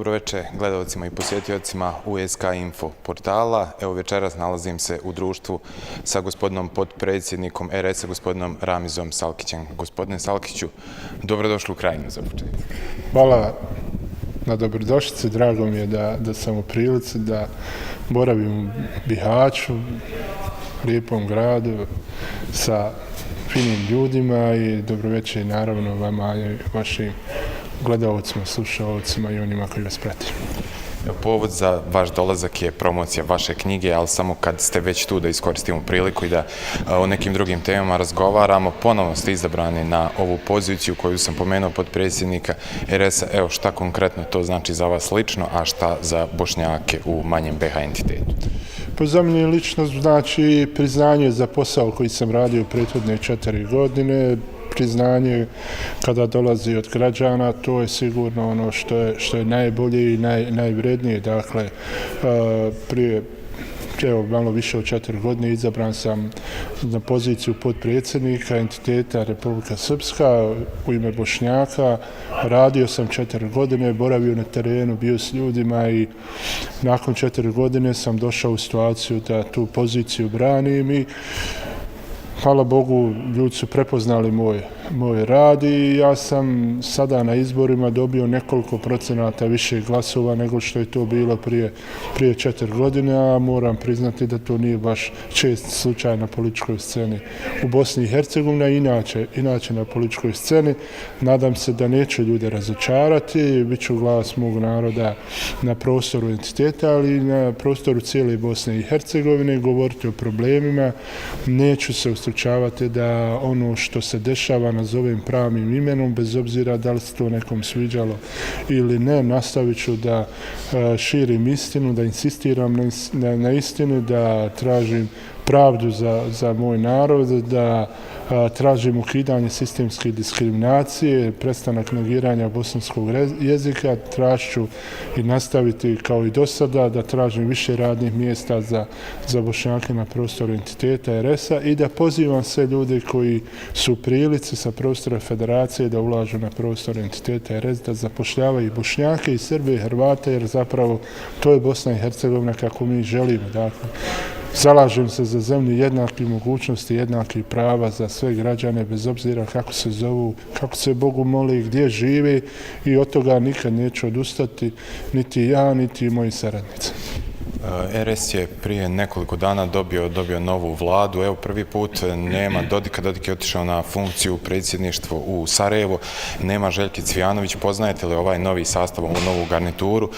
Dobroveče gledalcima i posjetiocima USK Info portala. Evo večeras nalazim se u društvu sa gospodinom potpredsjednikom RS-a, gospodinom Ramizom Salkićem. Gospodine Salkiću, dobrodošli u Krajinu za početak. Hvala na dobrodošlici. Drago mi je da sam u prilici da boravim u Bihaću, lijepom gradu, sa finim ljudima i dobroveče naravno vama i vašim gledalcima, slušalcima i onima koji vas prati. Povod za vaš dolazak je promocija vaše knjige, ali samo kad ste već tu da iskoristimo priliku i da o nekim drugim temama razgovaramo. Ponovno ste izabrani na ovu poziciju koju sam pomenuo potpredsjednika RS-a. Evo šta konkretno to znači za vas lično, a šta za Bošnjake u manjem BH entitetu? Pa za mene lično znači priznanje za posao koji sam radio prethodne 4 godine, priznanje kada dolazi od građana, to je sigurno ono što je najbolje i najvrednije. Dakle, prije malo više od 4 godine izabran sam na poziciju potpredsjednika entiteta Republika Srpska u ime Bošnjaka. Radio sam 4 godine, boravio na terenu, bio s ljudima i nakon 4 godine sam došao u situaciju da tu poziciju branim i hvala Bogu, ljudi su prepoznali moj rad i ja sam sada na izborima dobio nekoliko procenata više glasova nego što je to bilo prije 4 godine, a moram priznati da to nije baš čest slučaj na političkoj sceni u Bosni i Hercegovini, a inače na političkoj sceni. Nadam se da neću ljude razočarati, bit ću glas mog naroda na prostoru entiteta, ali i na prostoru cijele Bosne i Hercegovine, govoriti o problemima. Neću se ustručavati da ono što se dešava nazovem pravim imenom, bez obzira da li se to nekom sviđalo ili ne. Nastavit ću da širim istinu, da insistiram na istini, da tražim pravdu za moj narod, da tražim ukidanje sistemske diskriminacije, prestanak negiranja bosanskog jezika. Tražit ću i nastaviti kao i do sada da tražim više radnih mjesta za Bošnjake na prostoru entiteta RS-a i da pozivam sve ljude koji su u prilici sa prostora federacije da ulažu na prostor entiteta RS, da zapošljavaju Bošnjake i Srbe i Hrvate, jer zapravo to je Bosna i Hercegovina kako mi želimo. Dakle, zalažem se za zemlju jednakih mogućnosti, jednakih prava za sve građane, bez obzira kako se zovu, kako se Bogu moli, gdje žive, i od toga nikad neću odustati, niti ja, niti moji saradnici. RS je prije nekoliko dana dobio novu vladu. Evo prvi put nema Dodika. Dodik je otišao na funkciju predsjedništva u Sarajevo. Nema Željke Cvijanović. Poznajete li ovaj novi sastav, ovu novu garnituru?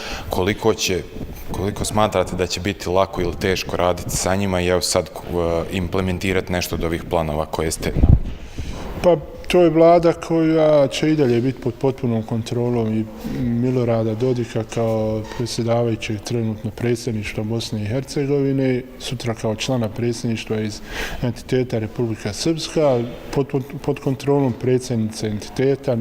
Koliko smatrate da će biti lako ili teško raditi sa njima i evo sad implementirati nešto od ovih planova koje ste? Pa to je vlada koja će i dalje biti pod potpunom kontrolom i Milorada Dodika kao predsjedavajućeg trenutno predsjedništva Bosne i Hercegovine, sutra kao člana predsjedništva iz entiteta Republika Srpska, pod kontrolom predsjednice entiteta.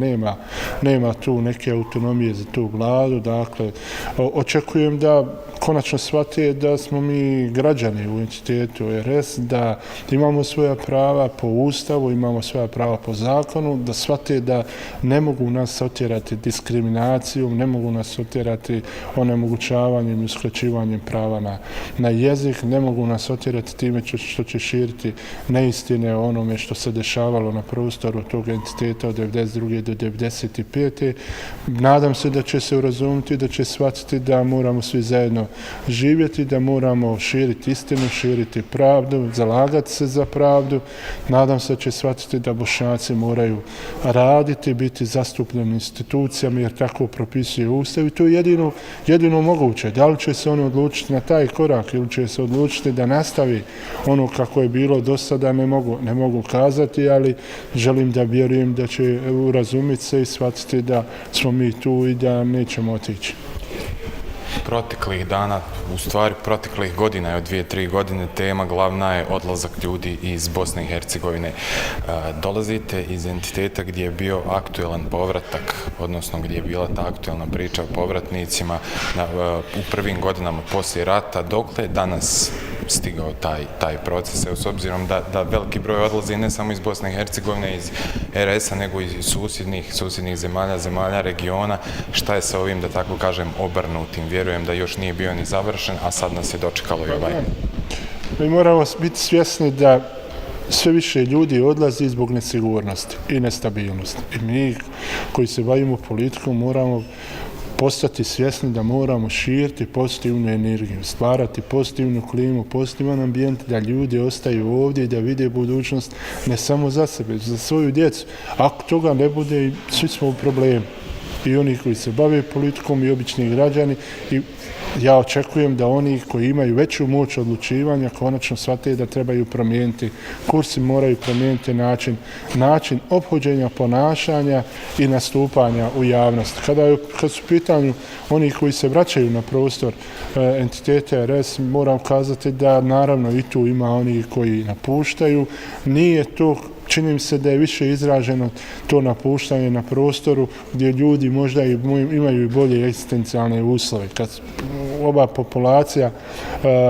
Nema tu neke autonomije za tu vladu. Dakle, očekujem da konačno shvate da smo mi građani u entitetu RS, da imamo svoja prava po Ustavu, imamo svoja prava po zakonu, da shvate da ne mogu nas otjerati diskriminacijom, ne mogu nas otjerati onemogućavanjem i uskraćivanjem prava na jezik, ne mogu nas otjerati time što će širiti neistine o onome što se dešavalo na prostoru tog entiteta od 1992. do 1995. Nadam se da će se urazumiti, da će shvatiti da moramo svi zajedno živjeti, da moramo širiti istinu, širiti pravdu, zalagati se za pravdu. Nadam se da će shvatiti da Bošnjaci moraju raditi, biti zastupljeni institucijama, jer tako propisuje Ustav i to je jedino moguće. Da li će se oni odlučiti na taj korak ili će se odlučiti da nastavi ono kako je bilo do sada, ne mogu kazati, ali želim da vjerujem da će urazumiti se i shvatiti da smo mi tu i da nećemo otići. Proteklih dana, u stvari proteklih godina, je od 2-3 godine, tema glavna je odlazak ljudi iz Bosne i Hercegovine. Dolazite iz entiteta gdje je bio aktuelan povratak, odnosno gdje je bila ta aktuelna priča o povratnicima u prvim godinama poslije rata. Dokle je danas stigao taj proces, evo, s obzirom da veliki broj odlazi ne samo iz Bosne i Hercegovine, iz RS-a, nego i iz susjednih zemalja regiona. Šta je sa ovim, da tako kažem, obrnutim? Vjerujem da još nije bio ni završen, a sad nas je dočekalo i ovaj. Mi moramo biti svjesni da sve više ljudi odlazi zbog nesigurnosti i nestabilnosti. I mi koji se bavimo politikom moramo postati svjesni da moramo širiti pozitivnu energiju, stvarati pozitivnu klimu, pozitivan ambijent, da ljudi ostaju ovdje i da vide budućnost ne samo za sebe, za svoju djecu. Ako toga ne bude, svi smo u problemu. I oni koji se bave politikom i obični građani. I ja očekujem da oni koji imaju veću moć odlučivanja konačno shvate da trebaju promijeniti kurs i moraju promijeniti način ophođenja, ponašanja i nastupanja u javnosti. Kad su u pitanju oni koji se vraćaju na prostor entiteta RS, moram kazati da naravno i tu ima oni koji napuštaju. Nije to, čini mi se da je više izraženo to napuštanje na prostoru gdje ljudi možda imaju i bolje egzistencijalne uslove. Kad ova populacija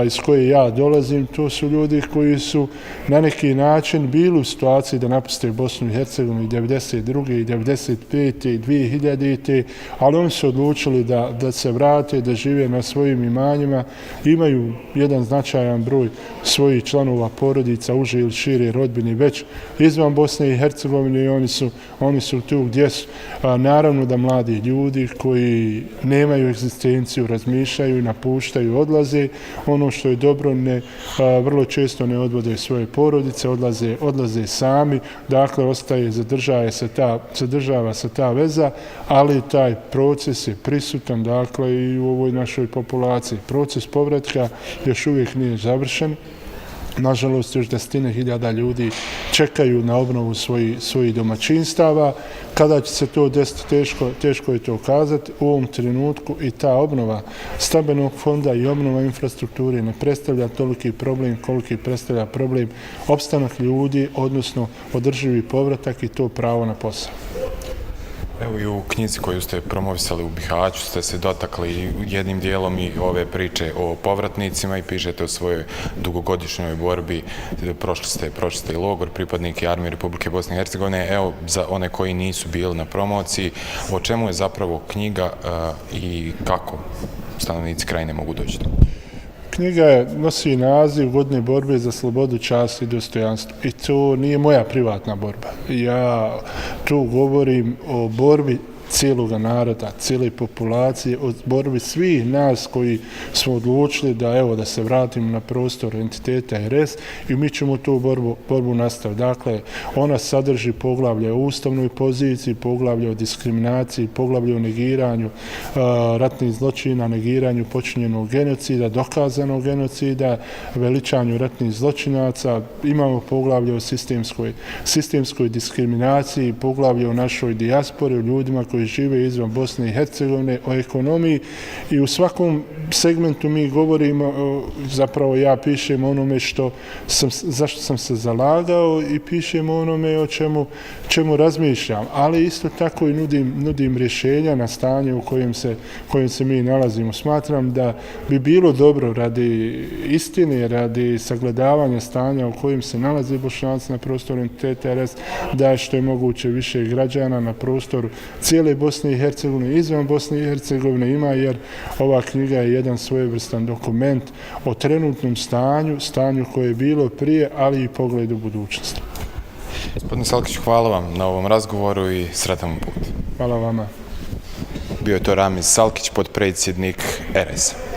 iz koje ja dolazim, to su ljudi koji su na neki način bili u situaciji da napuste Bosnu i Hercegovinu i 1992. i 1995. i 2000. ali oni su odlučili da se vrate, da žive na svojim imanjima, imaju jedan značajan broj svojih članova porodica, uže ili šire rodbine već izvan Bosne i Hercegovine i oni su tu gdje su. Naravno da mladi ljudi koji nemaju egzistenciju, razmišljaju, napuštaju, odlaze. Ono što je dobro, vrlo često ne odvode svoje porodice, odlaze sami, dakle zadržava se ta veza, ali taj proces je prisutan, dakle, i u ovoj našoj populaciji. Proces povratka još uvijek nije završen. Nažalost, još desetine hiljada ljudi čekaju na obnovu svojih domaćinstava. Kada će se to desiti, teško je to kazati. U ovom trenutku i ta obnova stambenog fonda i obnova infrastrukture ne predstavlja toliki problem koliki predstavlja problem opstanak ljudi, odnosno održivi povratak i to pravo na posao. Evo i u knjizi koju ste promovisali u Bihaću ste se dotakli jednim dijelom i ove priče o povratnicima i pišete o svojoj dugogodišnjoj borbi. Prošli ste i logor, pripadnike Armije Republike Bosne i Hercegovine. Evo, za one koji nisu bili na promociji, o čemu je zapravo knjiga i kako stanovnici krajine mogu doći? Knjiga nosi naziv Godine borbe za slobodu, čast i dostojanstvo. I to nije moja privatna borba. Ja tu govorim o borbi cijeloga naroda, cijele populacije, o borbi svih nas koji smo odlučili da se vratimo na prostor entiteta RS i mi ćemo tu borbu nastaviti. Dakle, ona sadrži poglavlje o ustavnoj poziciji, poglavlje o diskriminaciji, poglavlje o negiranju ratnih zločina, negiranju počinjenog genocida, dokazanog genocida, veličanju ratnih zločinaca. Imamo poglavlje o sistemskoj diskriminaciji, poglavlje o našoj dijaspori, o ljudima koji žive izvan Bosne i Hercegovine, o ekonomiji i u svakom segmentu mi govorimo, zapravo ja pišem onome zašto sam se zalagao i pišem onome o čemu razmišljam, ali isto tako i nudim rješenja na stanje u kojem se mi nalazimo. Smatram da bi bilo dobro radi istine, radi sagledavanja stanja u kojem se nalaze Bošnjaci na prostoru entiteta RS, da je što je moguće više građana na prostoru cijele Bosne i Hercegovine, izvan Bosne i Hercegovine ima, jer ova knjiga je jedan svojevrstan dokument o trenutnom stanju koje je bilo prije, ali i pogledu budućnosti. Gospodine Salkić, hvala vam na ovom razgovoru i sretan put. Hvala vama. Bio je to Ramiz Salkić, potpredsjednik RS-a.